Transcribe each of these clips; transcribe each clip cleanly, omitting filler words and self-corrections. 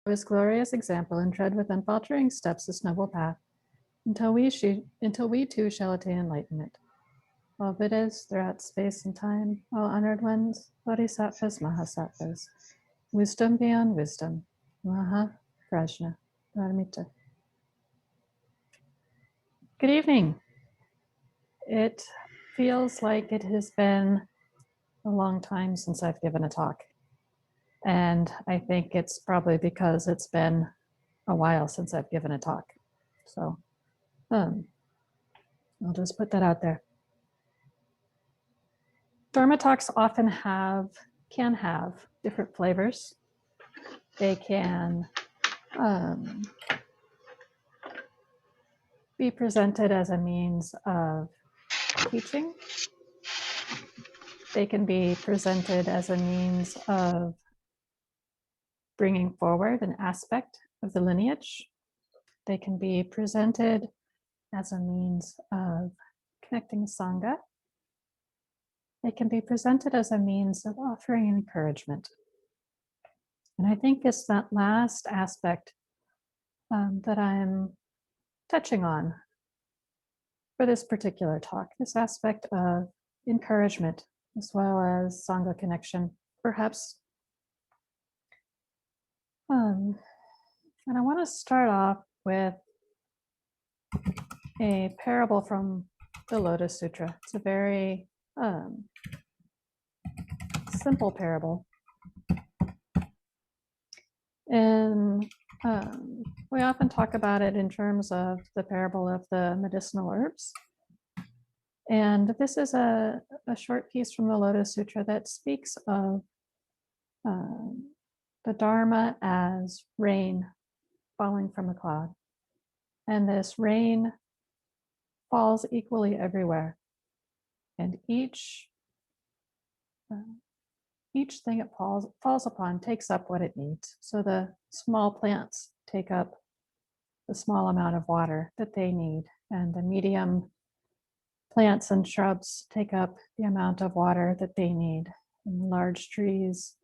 his glorious example and tread with unfaltering steps this noble path until we too shall attain enlightenment. All Buddhas throughout space and time, all honored ones, bodhisattvas, mahasattvas, wisdom beyond wisdom, maha prajna paramita. Good evening. It feels like it has been a long time since I've given a talk. And I think it's probably because it's been a while since I've given a talk. So I'll just put that out there. Dharma talks often can have different flavors. They can be presented as a means of teaching. They can be presented as a means of bringing forward an aspect of the lineage. They can be presented as a means of connecting Sangha. They can be presented as a means of offering encouragement. And I think it's that last aspect that I'm touching on for this particular talk, this aspect of encouragement as well as Sangha connection, perhaps. And I want to start off with a parable from the Lotus Sutra. It's a very simple parable. And we often talk about it in terms of the parable of the medicinal herbs. And this is a short piece from the Lotus Sutra that speaks of the Dharma as rain falling from a cloud. And this rain falls equally everywhere. And each thing it falls upon takes up what it needs. So the small plants take up the small amount of water that they need, and the medium plants and shrubs take up the amount of water that they need, and the large trees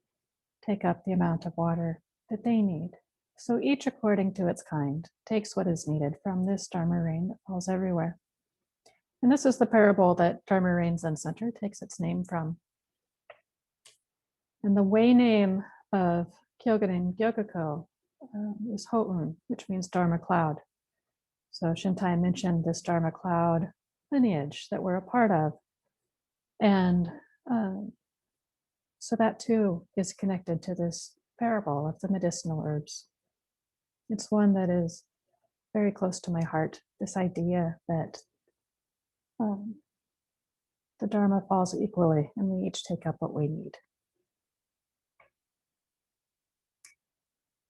take up the amount of water that they need. So each, according to its kind, takes what is needed from this Dharma rain that falls everywhere. And this is the parable that Dharma Rain Zen Center takes its name from. And the way name of Kyogen Gyokoko is Ho'un, which means Dharma cloud. So Shintai mentioned this Dharma cloud lineage that we're a part of. And so that too is connected to this parable of the medicinal herbs. It's one that is very close to my heart, this idea that the Dharma falls equally and we each take up what we need.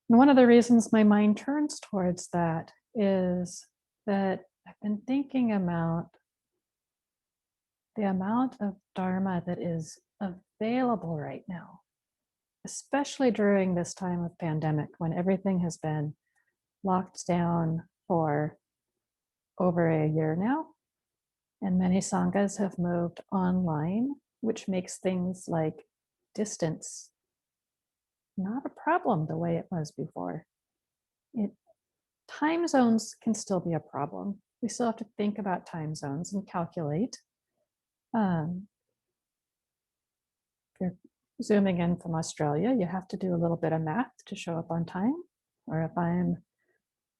And one of the reasons my mind turns towards that is that I've been thinking about the amount of Dharma that is available right now, especially during this time of pandemic when everything has been locked down for over a year now. And many Sanghas have moved online, which makes things like distance not a problem the way it was before. Time zones can still be a problem. We still have to think about time zones and calculate. If you're zooming in from Australia, you have to do a little bit of math to show up on time. Or if I'm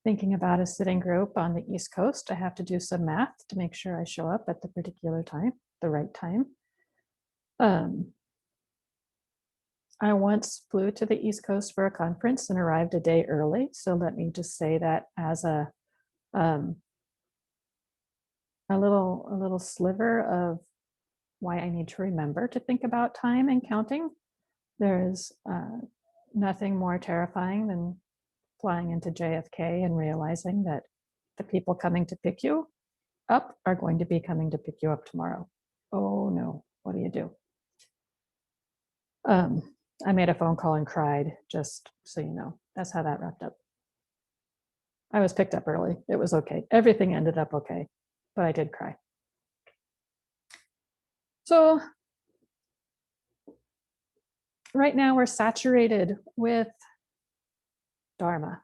thinking about a sitting group on the East Coast, I have to do some math to make sure I show up at the particular time, the right time. I once flew to the East Coast for a conference and arrived a day early. So let me just say that as a little sliver of why I need to remember to think about time and counting. There's nothing more terrifying than flying into JFK and realizing that the people coming to pick you up are going to be coming to pick you up tomorrow. Oh no, what do you do? I made a phone call and cried, just so you know. That's how that wrapped up. I was picked up early. It was okay. Everything ended up okay, but I did cry. So right now we're saturated with Dharma,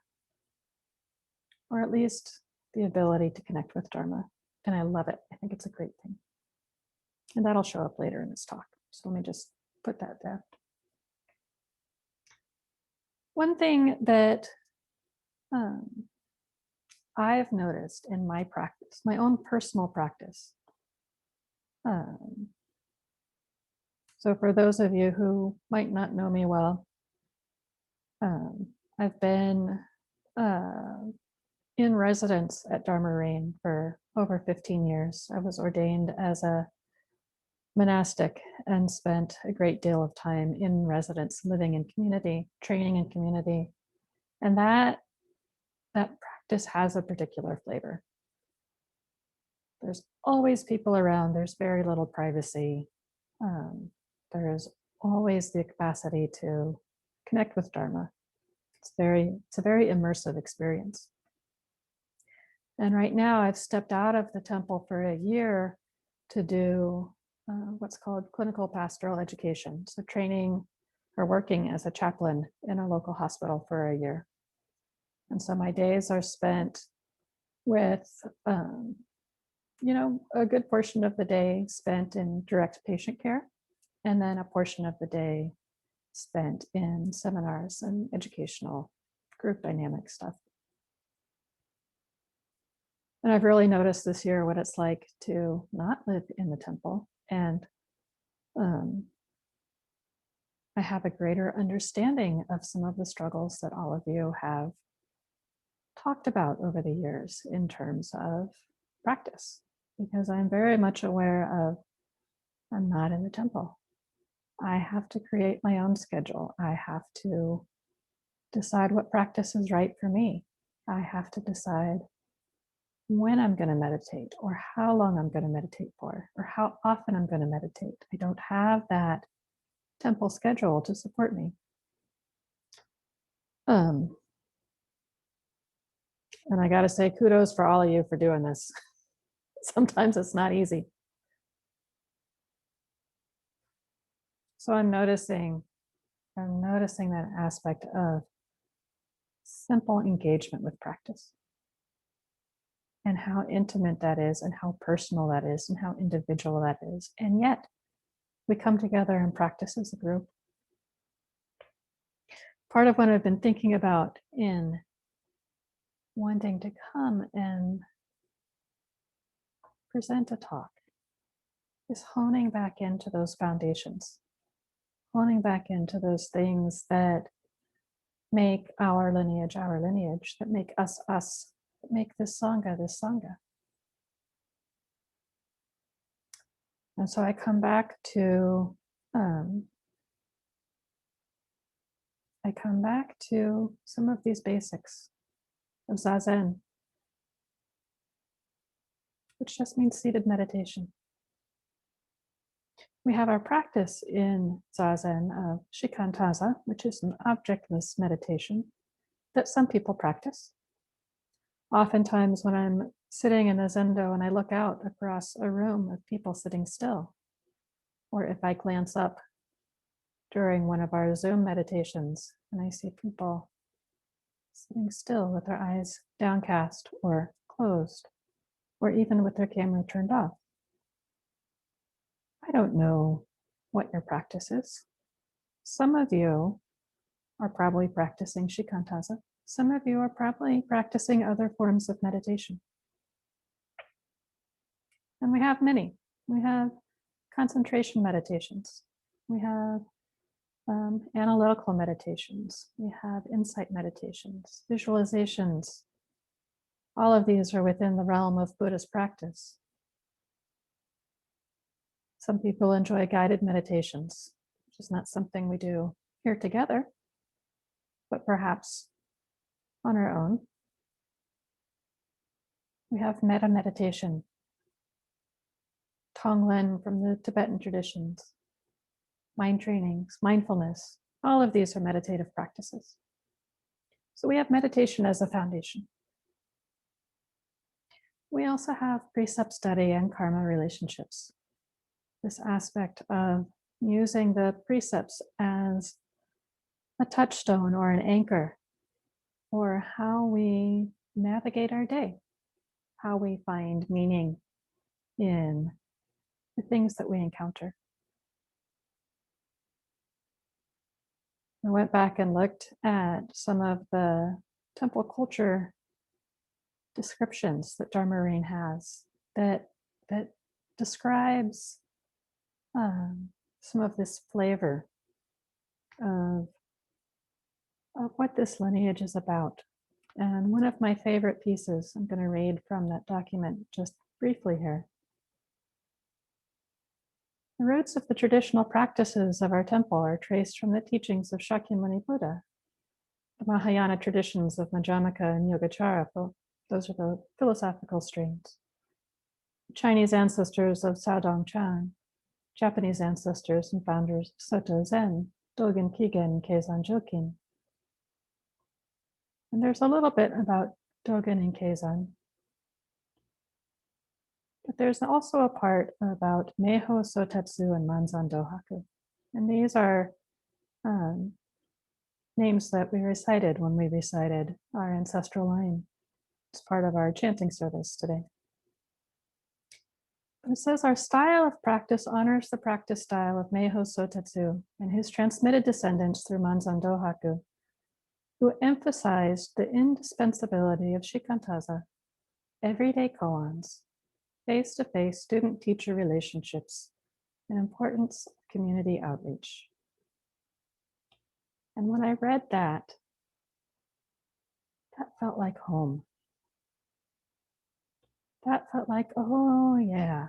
or at least the ability to connect with Dharma. And I love it. I think it's a great thing. And that'll show up later in this talk. So let me just put that down. One thing that I've noticed in my practice, my own personal practice. So for those of you who might not know me well, I've been in residence at Dharma Rain for over 15 years. I was ordained as a monastic and spent a great deal of time in residence, living in community, training in community. And that practice has a particular flavor. There's always people around. There's very little privacy. There's always the capacity to connect with Dharma. It's a very immersive experience. And right now I've stepped out of the temple for a year to do what's called clinical pastoral education. So training or working as a chaplain in a local hospital for a year. And so my days are spent with, a good portion of the day spent in direct patient care, and then a portion of the day spent in seminars and educational group dynamic stuff. And I've really noticed this year what it's like to not live in the temple. And I have a greater understanding of some of the struggles that all of you have talked about over the years in terms of practice, because I'm very much aware of I'm not in the temple. I have to create my own schedule. I have to decide what practice is right for me. I have to decide when I'm going to meditate, or how long I'm going to meditate for, or how often I'm going to meditate. I don't have that temple schedule to support me. And I got to say kudos for all of you for doing this. Sometimes it's not easy. So I'm noticing that aspect of simple engagement with practice, and how intimate that is, and how personal that is, and how individual that is. And yet we come together and practice as a group. Part of what I've been thinking about in wanting to come and present a talk is honing back into those foundations, honing back into those things that make our lineage, that make us, that make this Sangha. And so I come back to some of these basics of Zazen, which just means seated meditation. We have our practice in Zazen of Shikantaza, which is an objectless meditation that some people practice. Oftentimes when I'm sitting in a zendo and I look out across a room of people sitting still, or if I glance up during one of our Zoom meditations and I see people sitting still with their eyes downcast or closed, or even with their camera turned off. I don't know what your practice is. Some of you are probably practicing Shikantaza. Some of you are probably practicing other forms of meditation. And we have many. We have concentration meditations. We have analytical meditations. We have insight meditations, visualizations. All of these are within the realm of Buddhist practice. Some people enjoy guided meditations, which is not something we do here together, but perhaps on our own. We have metta meditation, Tonglen from the Tibetan traditions, mind trainings, mindfulness. All of these are meditative practices. So we have meditation as a foundation. We also have precept study and karma relationships. This aspect of using the precepts as a touchstone or an anchor or how we navigate our day, how we find meaning in the things that we encounter. I went back and looked at some of the temple culture descriptions that Dharma Rain has that describes some of this flavor of, of what this lineage is about. And one of my favorite pieces, I'm going to read from that document just briefly here. The roots of the traditional practices of our temple are traced from the teachings of Shakyamuni Buddha. The Mahayana traditions of Madhyamaka and Yogacara, those are the philosophical streams. Chinese ancestors of Saodong Chan, Japanese ancestors and founders of Soto Zen, Dogen Kigen, Keizan Jokin. And there's a little bit about Dogen and Keizan. But there's also a part about Meiho Sotetsu and Manzan Dohaku. And these are names that we recited when we recited our ancestral line as part of our chanting service today. It says our style of practice honors the practice style of Meiho Sotetsu and his transmitted descendants through Manzan Dohaku, who emphasized the indispensability of shikantaza, everyday koans, face-to-face student-teacher relationships, and importance of community outreach. And when I read that, that felt like home. That felt like, oh yeah,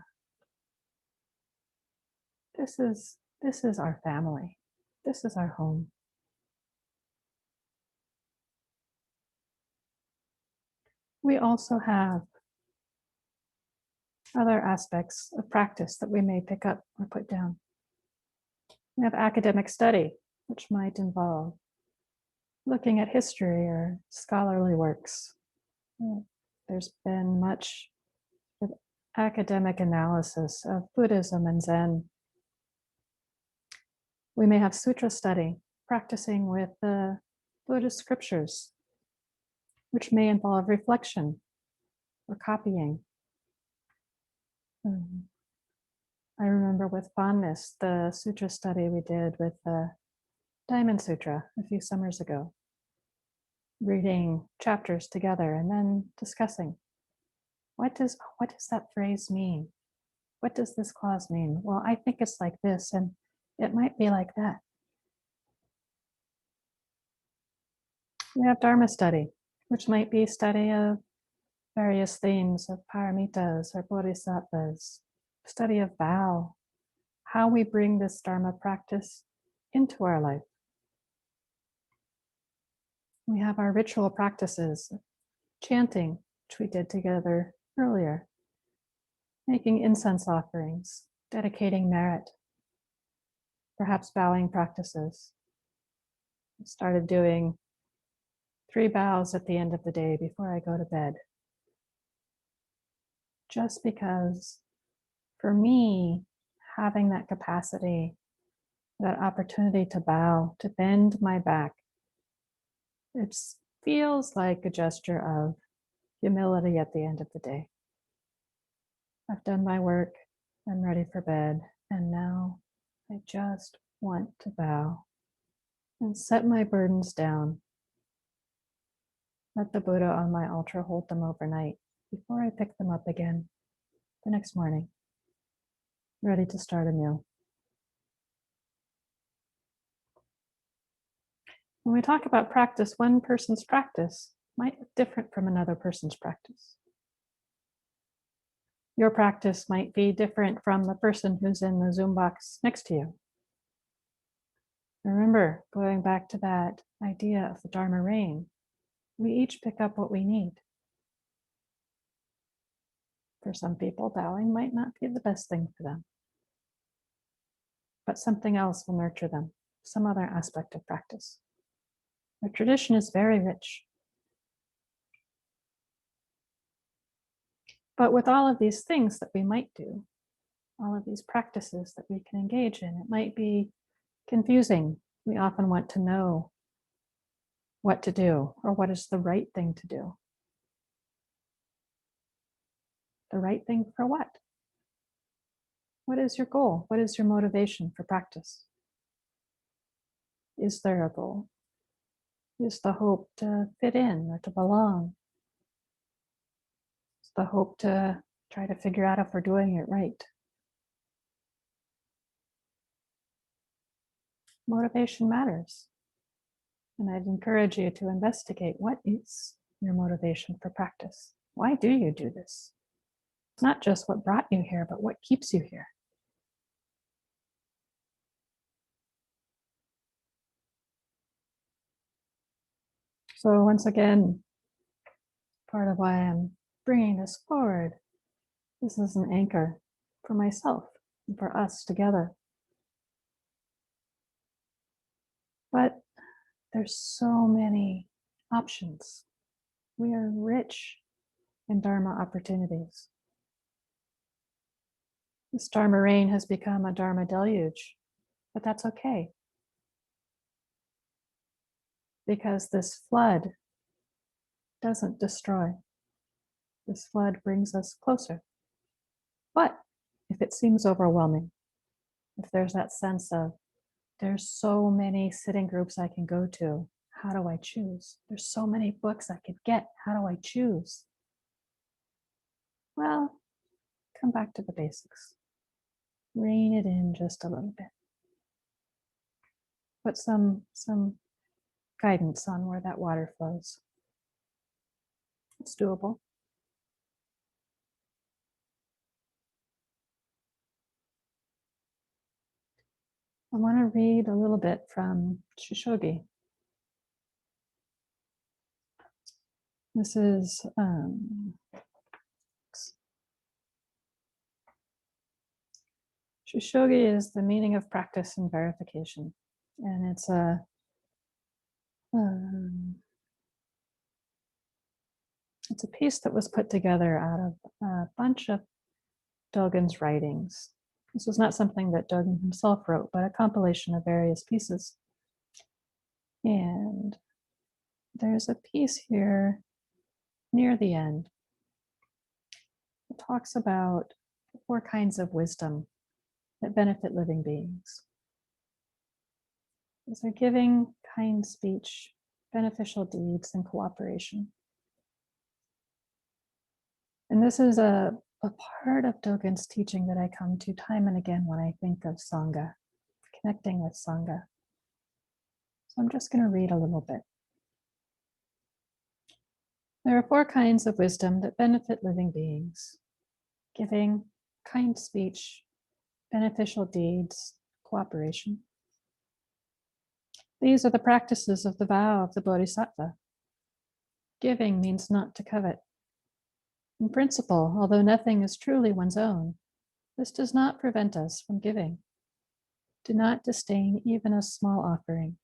this is our family. This is our home. We also have other aspects of practice that we may pick up or put down. We have academic study, which might involve looking at history or scholarly works. There's been much academic analysis of Buddhism and Zen. We may have sutra study, practicing with the Buddhist scriptures, which may involve reflection or copying. I remember with fondness the sutra study we did with the Diamond Sutra a few summers ago, reading chapters together and then discussing, what does that phrase mean? What does this clause mean? Well, I think it's like this, and it might be like that. We have Dharma study, which might be study of various themes of paramitas or bodhisattvas, study of vow, how we bring this Dharma practice into our life. We have our ritual practices, chanting, which we did together earlier, making incense offerings, dedicating merit, perhaps bowing practices. I started doing 3 bows at the end of the day before I go to bed. Just because for me, having that capacity, that opportunity to bow, to bend my back, it feels like a gesture of humility at the end of the day. I've done my work, I'm ready for bed, and now I just want to bow and set my burdens down. Let the Buddha on my altar hold them overnight before I pick them up again the next morning, ready to start anew. When we talk about practice, one person's practice might look different from another person's practice. Your practice might be different from the person who's in the Zoom box next to you. Remember, going back to that idea of the Dharma rain, we each pick up what we need. For some people, bowing might not be the best thing for them, but something else will nurture them, some other aspect of practice. The tradition is very rich. But with all of these things that we might do, all of these practices that we can engage in, it might be confusing. We often want to know what to do or what is the right thing to do. The right thing for what? What is your goal? What is your motivation for practice? Is there a goal? Is the hope to fit in or to belong? Is the hope to try to figure out if we're doing it right? Motivation matters. And I'd encourage you to investigate what is your motivation for practice. Why do you do this? It's not just what brought you here, but what keeps you here. So once again, part of why I'm bringing this forward, this is an anchor for myself and for us together. But there's so many options. We are rich in Dharma opportunities. This Dharma rain has become a Dharma deluge, but that's okay. Because this flood doesn't destroy. This flood brings us closer. But if it seems overwhelming, if there's that sense of, there's so many sitting groups I can go to, how do I choose? There's so many books I could get, how do I choose? Well, come back to the basics. Rein it in just a little bit. Put some guidance on where that water flows. It's doable. I want to read a little bit from Shishogi. This is Shishogi is the meaning of practice and verification, and it's a piece that was put together out of a bunch of Dogen's writings. This was not something that Dogen himself wrote, but a compilation of various pieces. And there's a piece here near the end that talks about the 4 kinds of wisdom that benefit living beings. These are giving, kind speech, beneficial deeds, and cooperation. And this is a part of Dogen's teaching that I come to time and again when I think of Sangha, connecting with Sangha. So I'm just going to read a little bit. There are 4 kinds of wisdom that benefit living beings: giving, kind speech, beneficial deeds, cooperation. These are the practices of the vow of the Bodhisattva. Giving means not to covet. In principle, although nothing is truly one's own, this does not prevent us from giving. Do not disdain even a small offering.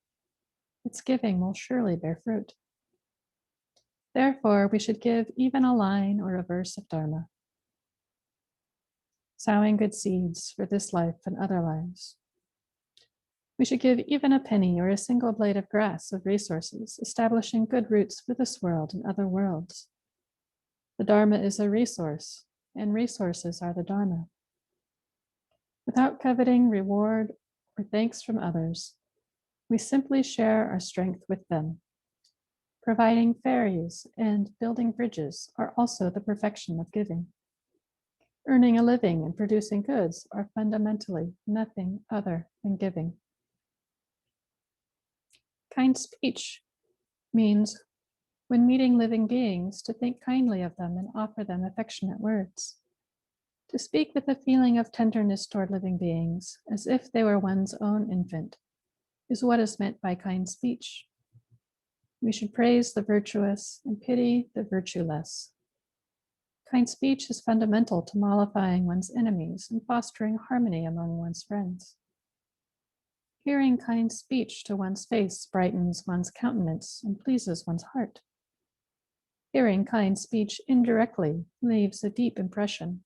Its giving will surely bear fruit. Therefore, we should give even a line or a verse of Dharma, sowing good seeds for this life and other lives. We should give even a penny or a single blade of grass of resources, establishing good roots for this world and other worlds. The Dharma is a resource, and resources are the Dharma. Without coveting reward or thanks from others, we simply share our strength with them. Providing ferries and building bridges are also the perfection of giving. Earning a living and producing goods are fundamentally nothing other than giving. Kind speech means, when meeting living beings, to think kindly of them and offer them affectionate words. To speak with a feeling of tenderness toward living beings, as if they were one's own infant, is what is meant by kind speech. We should praise the virtuous and pity the virtueless. Kind speech is fundamental to mollifying one's enemies and fostering harmony among one's friends. Hearing kind speech to one's face brightens one's countenance and pleases one's heart. Hearing kind speech indirectly leaves a deep impression.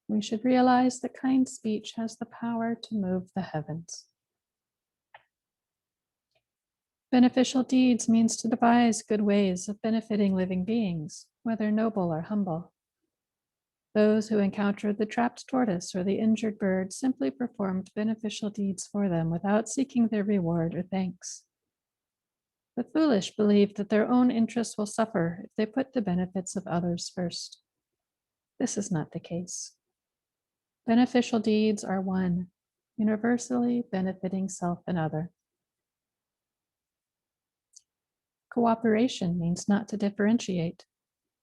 We should realize that kind speech has the power to move the heavens. Beneficial deeds means to devise good ways of benefiting living beings, whether noble or humble. Those who encountered the trapped tortoise or the injured bird simply performed beneficial deeds for them without seeking their reward or thanks. The foolish believe that their own interests will suffer if they put the benefits of others first. This is not the case. Beneficial deeds are one, universally benefiting self and other. Cooperation means not to differentiate,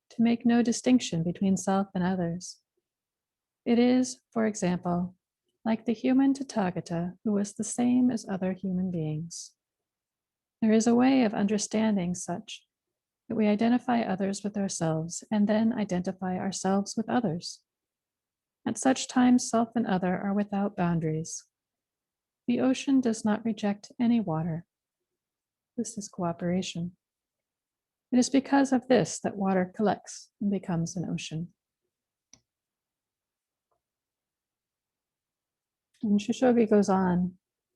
to make no distinction between self and others. It is, for example, like the human Tathagata who was the same as other human beings. There is a way of understanding such that we identify others with ourselves and then identify ourselves with others. At such times, self and other are without boundaries. The ocean does not reject any water. This is cooperation. It is because of this that water collects and becomes an ocean. And Shishogi goes on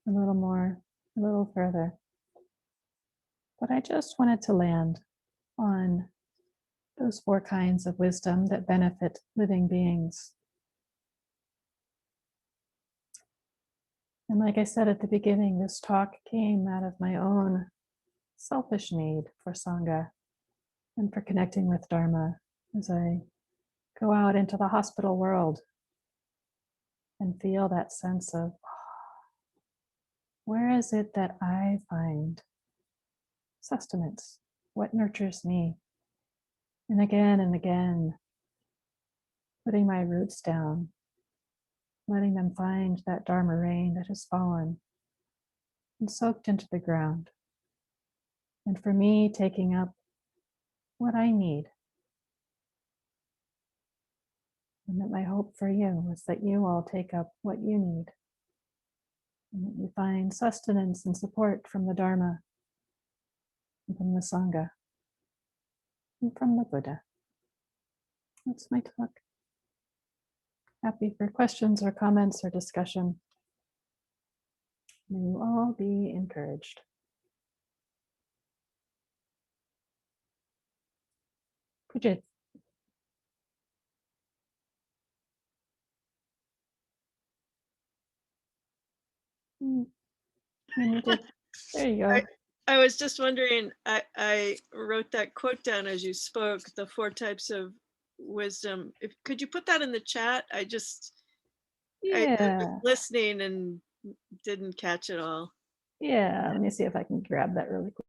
a little further. But I just wanted to land on those 4 kinds of wisdom that benefit living beings. And like I said at the beginning, this talk came out of my own selfish need for Sangha and for connecting with Dharma as I go out into the hospital world and feel that sense of where is it that I find sustenance? What nurtures me? And again, putting my roots down, letting them find that Dharma rain that has fallen and soaked into the ground. And for me, taking up what I need. And that my hope for you is that you all take up what you need. And that you find sustenance and support from the Dharma, and from the Sangha, and from the Buddha. That's my talk. Happy for questions or comments or discussion. May you all be encouraged. Pujit. There you go. I was just wondering, I wrote that quote down as you spoke, the 4 types of wisdom. Could you put that in the chat? I was listening and didn't catch it all. Yeah, let me see if I can grab that really quick.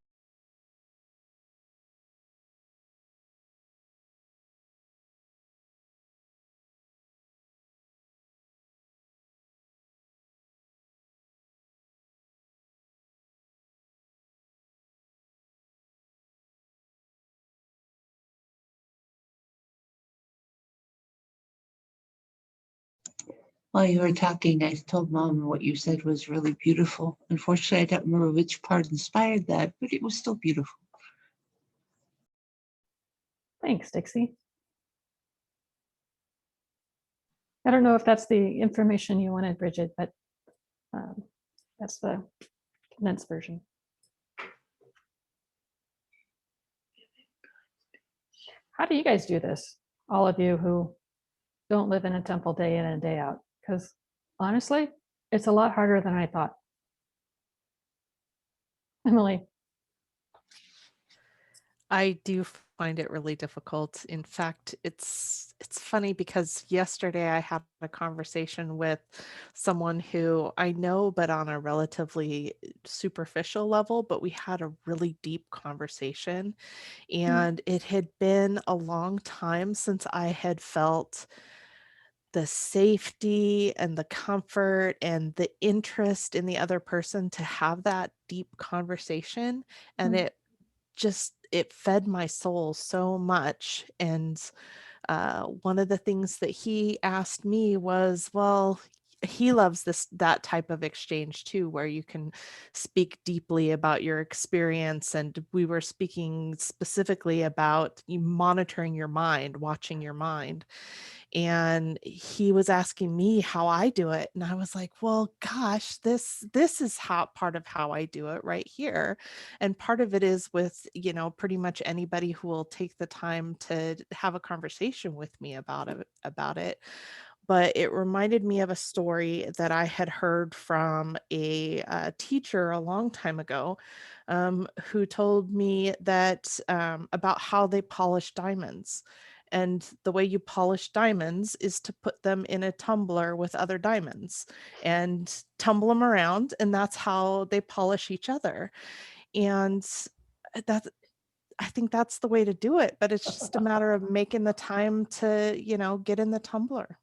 While you were talking, I told Mom what you said was really beautiful. Unfortunately, I don't remember which part inspired that, but it was still beautiful. Thanks, Dixie. I don't know if that's the information you wanted, Bridget, but that's the condensed version. How do you guys do this? All of you who don't live in a temple day in and day out? Because honestly, it's a lot harder than I thought. Emily. I do find it really difficult. In fact, it's funny because yesterday I had a conversation with someone who I know, but on a relatively superficial level, but we had a really deep conversation. And it had been a long time since I had felt the safety and the comfort and the interest in the other person to have that deep conversation. And it fed my soul so much. And one of the things that he asked me was, well, he loves that type of exchange too, where you can speak deeply about your experience. And we were speaking specifically about you monitoring your mind, watching your mind. And he was asking me how I do it. And I was like, well, gosh, this is how part of how I do it right here. And part of it is with, pretty much anybody who will take the time to have a conversation with me about it. But it reminded me of a story that I had heard from a teacher a long time ago, who told me that about how they polish diamonds. And the way you polish diamonds is to put them in a tumbler with other diamonds and tumble them around. And that's how they polish each other. And that's, I think that's the way to do it. But it's just a matter of making the time to, get in the tumbler.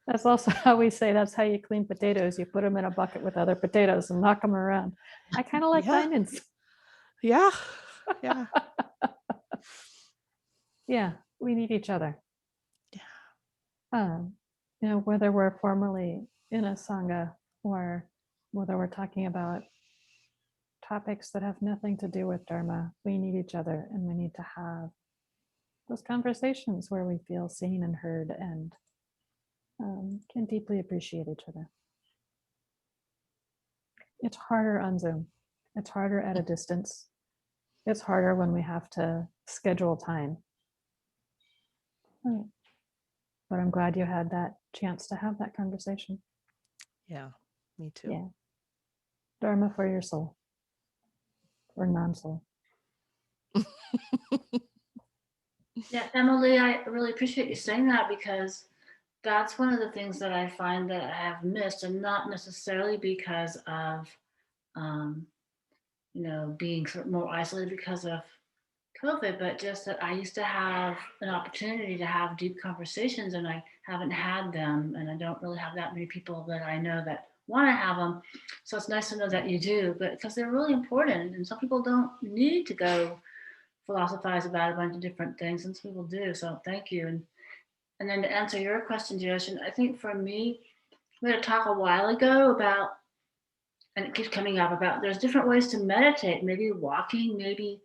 That's also how we say that's how you clean potatoes. You put them in a bucket with other potatoes and knock them around. I kind of like Yeah. diamonds. Yeah. Yeah. Yeah, we need each other. Yeah. Whether we're formally in a sangha or whether we're talking about topics that have nothing to do with Dharma, we need each other, and we need to have those conversations where we feel seen and heard and can deeply appreciate each other. It's harder on Zoom. It's harder at a distance. It's harder when we have to schedule time. But I'm glad you had that chance to have that conversation. Yeah, me too. Yeah. Dharma for your soul or non-soul. Yeah, Emily, I really appreciate you saying that, because that's one of the things that I find that I have missed, and not necessarily because of, being sort of more isolated because of COVID, but just that I used to have an opportunity to have deep conversations, and I haven't had them, and I don't really have that many people that I know that want to have them. So it's nice to know that you do, but because they're really important, and some people don't need to go philosophize about a bunch of different things, and some people do. So thank you. And then to answer your question, Jyoshin, I think for me, we had a talk a while ago about, and it keeps coming up, about there's different ways to meditate, maybe walking, maybe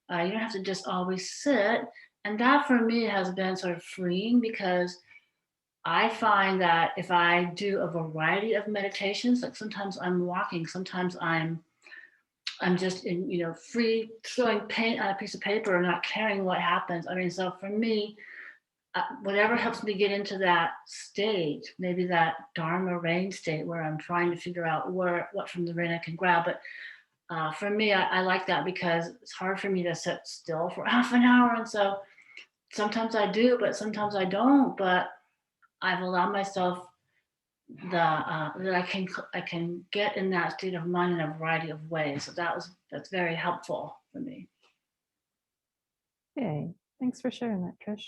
you don't have to just always sit. And that for me has been sort of freeing, because I find that if I do a variety of meditations, like sometimes I'm walking, sometimes I'm just in, free throwing paint on a piece of paper and not caring what happens. I mean, so for me, whatever helps me get into that state, maybe that Dharma rain state where I'm trying to figure out what from the rain I can grab. But for me, I like that, because it's hard for me to sit still for half an hour. And so sometimes I do, but sometimes I don't. But I've allowed myself that I can get in that state of mind in a variety of ways. So that's very helpful for me. Yay. Thanks for sharing that, Trish.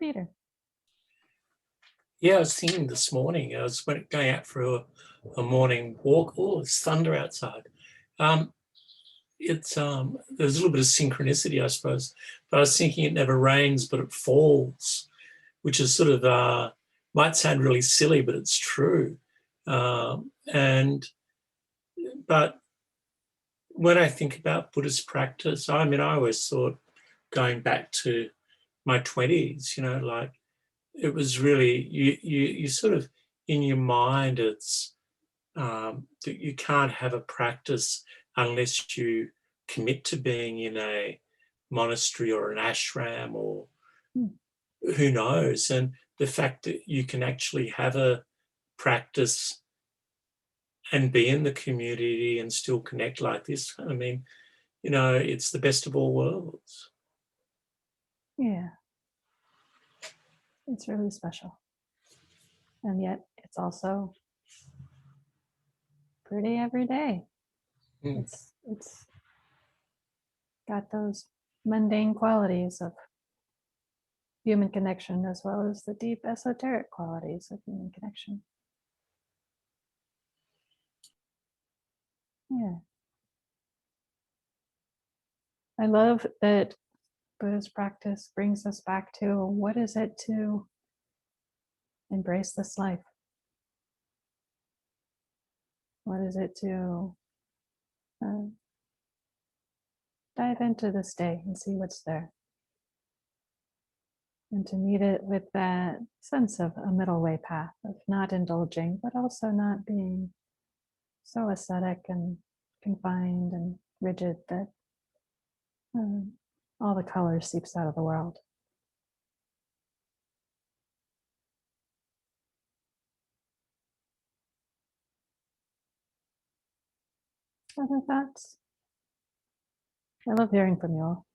Peter. Yeah, I was thinking this morning, I was going out for a morning walk. Oh, it's thunder outside. There's a little bit of synchronicity, I suppose. But I was thinking it never rains, but it falls, which is sort of, might sound really silly, but it's true. But when I think about Buddhist practice, I mean, I always thought, going back to my 20s, like, it was really, you sort of, in your mind, it's that you can't have a practice unless you commit to being in a monastery or an ashram or who knows. And the fact that you can actually have a practice and be in the community and still connect like this, I mean, it's the best of all worlds. Yeah. It's really special. And yet it's also pretty everyday. It's got those mundane qualities of human connection, as well as the deep esoteric qualities of human connection. Yeah. I love that Buddhist practice brings us back to what is it to embrace this life? What is it to dive into this day and see what's there? And to meet it with that sense of a middle way path of not indulging, but also not being so ascetic and confined and rigid that all the color seeps out of the world. Other thoughts? I love hearing from you all.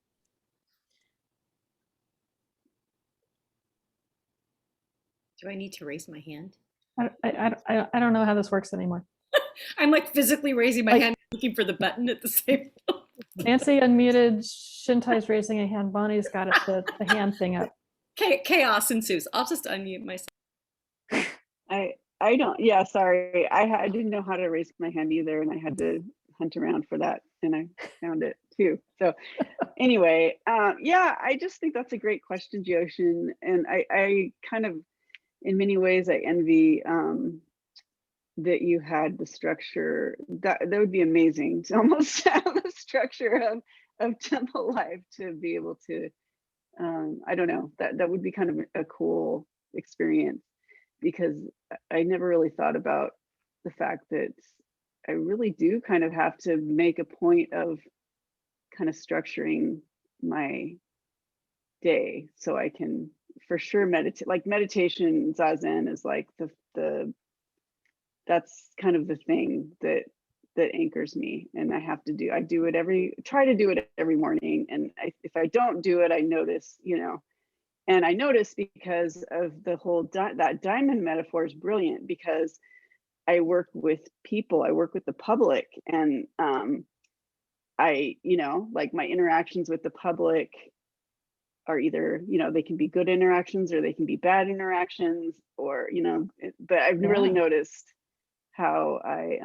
Do I need to raise my hand? I don't know how this works anymore. I'm like physically raising my Like- hand, looking for the button at the same time. Nancy unmuted. Shintai's raising a hand. Bonnie's got it, the hand thing up. Chaos ensues. I'll just unmute myself. I don't, yeah, sorry. I didn't know how to raise my hand either, and I had to hunt around for that, and I found it too. So anyway, yeah, I just think that's a great question, Jyoshin. And I kind of, in many ways, I envy that you had the structure. That would be amazing to almost have the structure of temple life, to be able to, I don't know, that would be kind of a cool experience, because I never really thought about the fact that I really do kind of have to make a point of kind of structuring my day so I can for sure meditate. Like meditation, zazen is like the that's kind of the thing that anchors me, and I do it try to do it every morning, and if I don't do it, I notice, and I notice because of the whole that diamond metaphor is brilliant, because I work with people, I work with the public, and I, like my interactions with the public are either, they can be good interactions or they can be bad interactions, or, but I've really noticed how I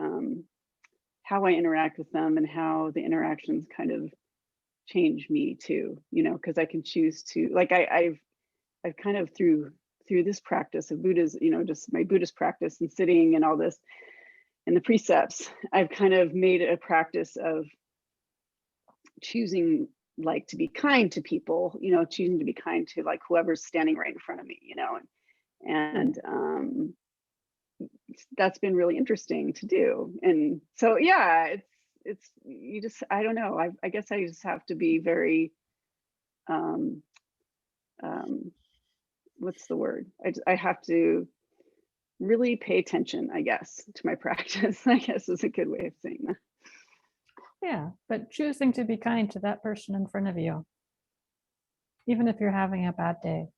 interact with them, and how the interactions kind of change me too, because I can choose to, like, I've kind of through this practice of Buddhism, just my Buddhist practice and sitting and all this and the precepts, I've kind of made it a practice of choosing, like, to be kind to people, choosing to be kind to, like, whoever's standing right in front of me, and that's been really interesting to do. And so, yeah, it's you just, I don't know, I guess I just have to be very what's the word, I have to really pay attention, I guess, to my practice, I guess is a good way of saying that. Yeah, but choosing to be kind to that person in front of you, even if you're having a bad day.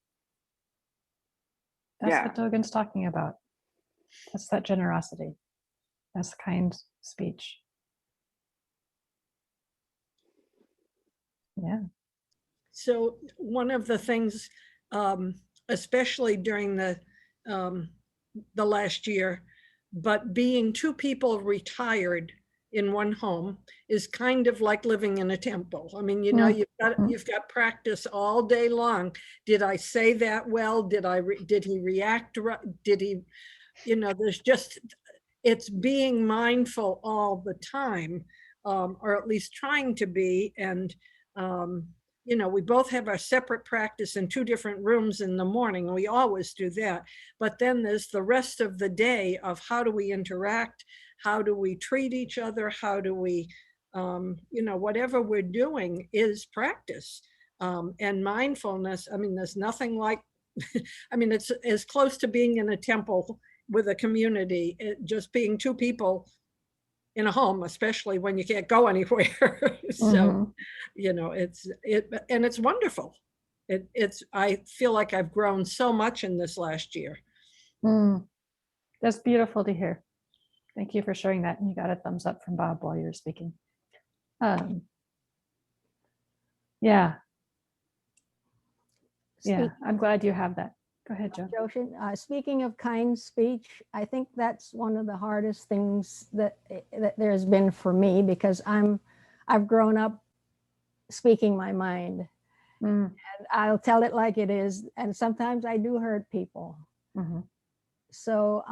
That's what Dogen's talking about. That's that generosity. That's kind speech. Yeah. So one of the things, especially during the last year, but being two people retired in one home is kind of like living in a temple. I mean, you've got practice all day long. Did I say that well? Did he react right? Did he, there's just, it's being mindful all the time, or at least trying to be. And we both have our separate practice in two different rooms in the morning. We always do that. But then there's the rest of the day of how do we interact? How do we treat each other? How do we, whatever we're doing is practice. And mindfulness, I mean, there's nothing like, I mean, it's as close to being in a temple with a community, just being two people in a home, especially when you can't go anywhere. So, it's wonderful. I feel like I've grown so much in this last year. That's beautiful to hear. Thank you for sharing that. And you got a thumbs up from Bob while you were speaking. Yeah, I'm glad you have that. Go ahead, Joe. Jyoshin, speaking of kind speech, I think that's one of the hardest things that there's been for me, because I've grown up speaking my mind. Mm, And I'll tell it like it is. And sometimes I do hurt people. mhm. So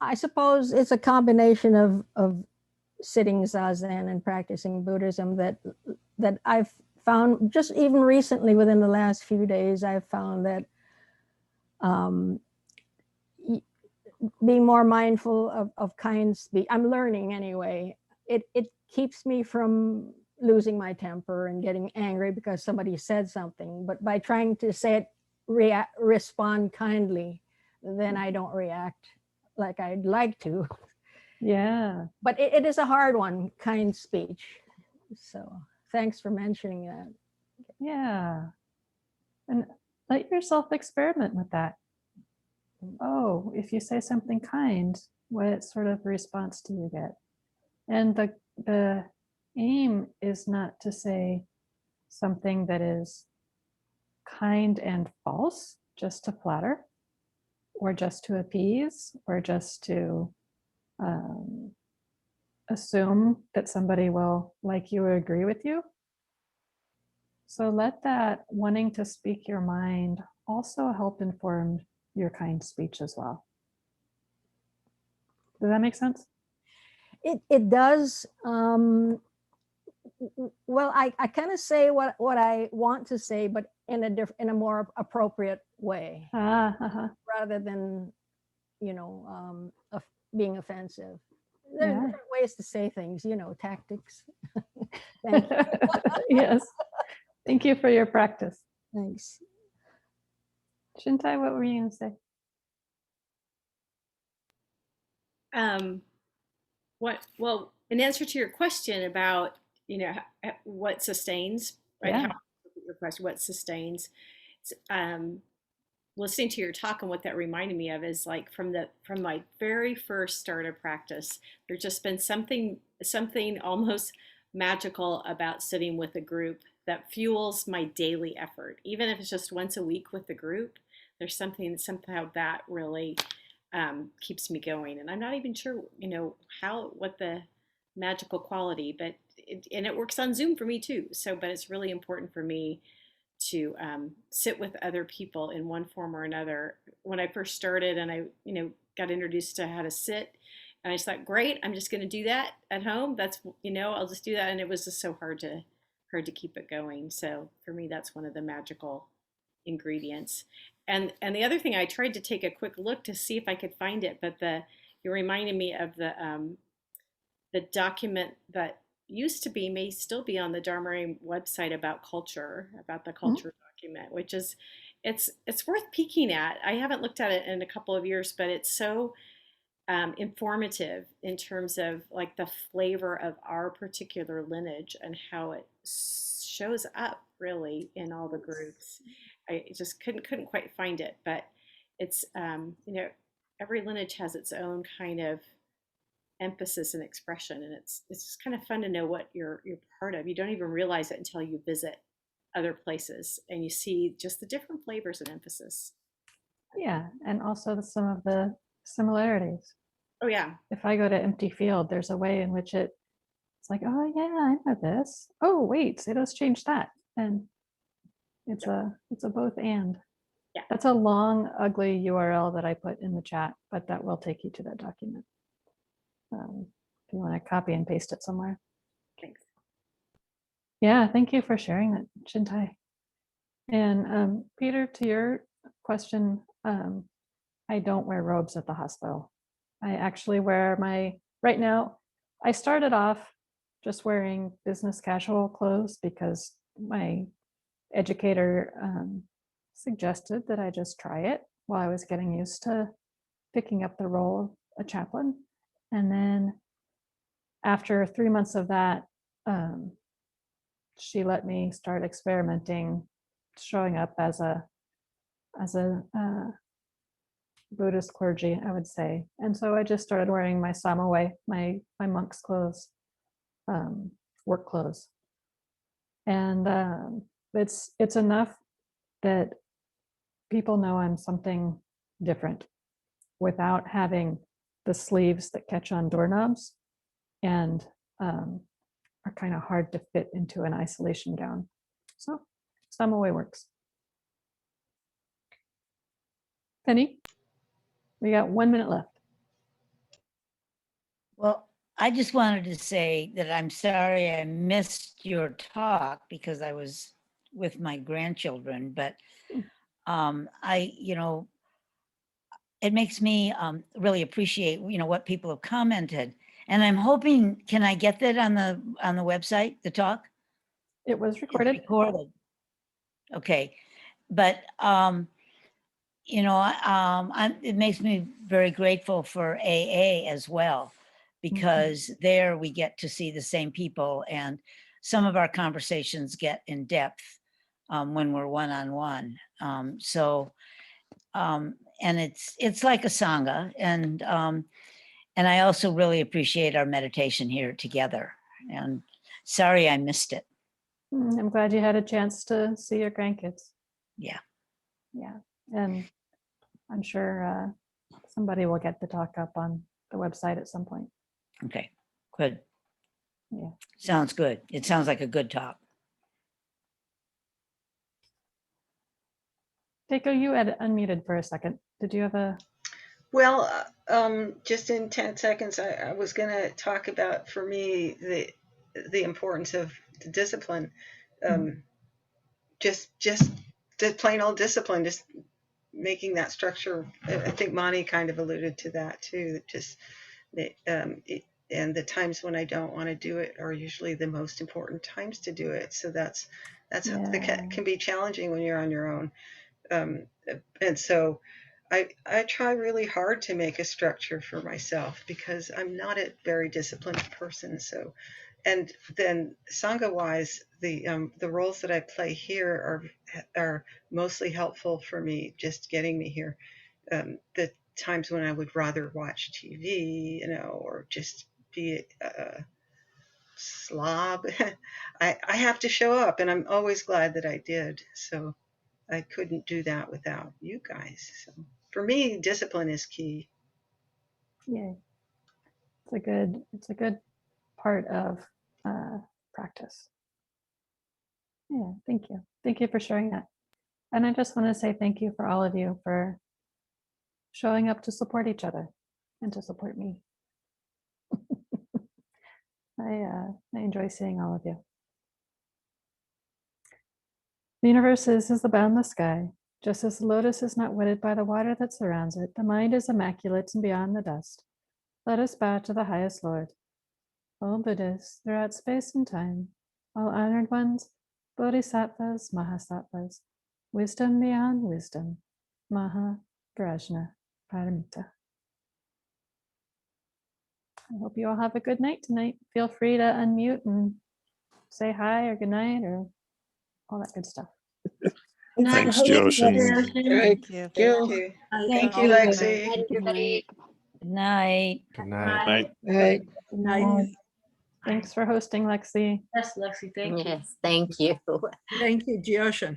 I suppose it's a combination of sitting zazen and practicing Buddhism that I've found just even recently within the last few days. I've found that um, being more mindful of kind speech. I'm learning anyway. It keeps me from losing my temper and getting angry because somebody said something. But by trying to say it, respond kindly, then I don't react like I'd like to. Yeah. But it is a hard one, kind speech. So thanks for mentioning that. Yeah. And let yourself experiment with that. Oh, if you say something kind, what sort of response do you get? And the aim is not to say something that is kind and false, just to flatter, or just to appease, or just to assume that somebody will like you or agree with you. So let that wanting to speak your mind also help inform your kind speech as well. Does that make sense? It does. Well, I kind of say what I want to say, but in a more appropriate way, rather than being offensive. There's Yeah. different ways to say things, tactics. Thank you. Yes. Thank you for your practice. Thanks. Shintai, what were you going to say? Well, in answer to your question about, what sustains, right? Yeah. Your question, what sustains? Listening to your talk, and what that reminded me of is like from my very first start of practice, there's just been something almost magical about sitting with a group that fuels my daily effort. Even if it's just once a week with the group, there's something somehow that really keeps me going. And I'm not even sure, what the magical quality, but it works on Zoom for me too. So, but it's really important for me to sit with other people in one form or another. When I first started and I, got introduced to how to sit, and I just thought, great, I'm just going to do that at home. That's, I'll just do that. And it was just so hard to keep it going. So for me, that's one of the magical ingredients. And the other thing, I tried to take a quick look to see if I could find it, but you reminded me of the document that used to be, may still be on the Dharma website about the culture document, which is, it's worth peeking at. I haven't looked at it in a couple of years, but it's so informative in terms of like the flavor of our particular lineage and how it shows up really in all the groups. I just couldn't quite find it, but it's every lineage has its own kind of emphasis and expression, and it's just kind of fun to know what you're part of. You don't even realize it until you visit other places and you see just the different flavors and emphasis. Yeah, and also some of the similarities. Oh yeah. If I go to Empty Field, there's a way in which it's like, oh yeah, I know this. Oh wait, so let's change that. And it's a both and. Yeah. That's a long, ugly URL that I put in the chat, but that will take you to that document. If you want to copy and paste it somewhere. Thanks. Yeah, thank you for sharing that, Shintai. And Peter, to your question, I don't wear robes at the hospital. I actually wear right now, I started off just wearing business casual clothes because my educator suggested that I just try it while I was getting used to picking up the role of a chaplain. And then after 3 months of that, she let me start experimenting, showing up as a Buddhist clergy, I would say. And so I just started wearing my samawe, my monk's clothes, work clothes. And it's enough that people know I'm something different without having the sleeves that catch on doorknobs and are kind of hard to fit into an isolation gown. So some way works. Penny, we got 1 minute left. Well, I just wanted to say that I'm sorry I missed your talk because I was with my grandchildren, but it makes me really appreciate, what people have commented. And I'm hoping, can I get that on the website, the talk? It was It's recorded. recorded. Okay, but it makes me very grateful for AA as well, because there we get to see the same people, and some of our conversations get in depth when we're one-on-one. And it's like a sangha, and I also really appreciate our meditation here together. And sorry I missed it. I'm glad you had a chance to see your grandkids. Yeah. Yeah, and I'm sure somebody will get the talk up on the website at some point. Okay, good. Yeah. Sounds good. It sounds like a good talk. Keiko, you had unmuted for a second. Did you have a? Well, just in 10 seconds, I was going to talk about, for me, the importance of the discipline. Just the plain old discipline, just making that structure. I think Monty kind of alluded to that too. That just and the times when I don't want to do it are usually the most important times to do it. So that can be challenging when you're on your own. And so I try really hard to make a structure for myself because I'm not a very disciplined person. So, and then Sangha wise, the roles that I play here are mostly helpful for me, just getting me here. The times when I would rather watch TV, or just be a slob, I have to show up, and I'm always glad that I did. So I couldn't do that without you guys. So for me, discipline is key. Yeah, it's a good part of practice. Yeah, thank you. Thank you for sharing that. And I just want to say thank you for all of you for showing up to support each other and to support me. I enjoy seeing all of you. The universe is the boundless sky. Just as the lotus is not wetted by the water that surrounds it, the mind is immaculate and beyond the dust. Let us bow to the highest Lord. All Buddhas throughout space and time, all honored ones, bodhisattvas, mahasattvas, wisdom beyond wisdom, Maha Prajna Paramita. I hope you all have a good night tonight. Feel free to unmute and say hi or good night or all that good stuff. Thanks, Jyoshin. Thank you. Thank you. Thank you, Lexi. Good night. Good night. Good night. Good night. Thanks for hosting, Lexi. Yes, Lexi, thank you. Yes, thank you. Thank you, Jyoshin.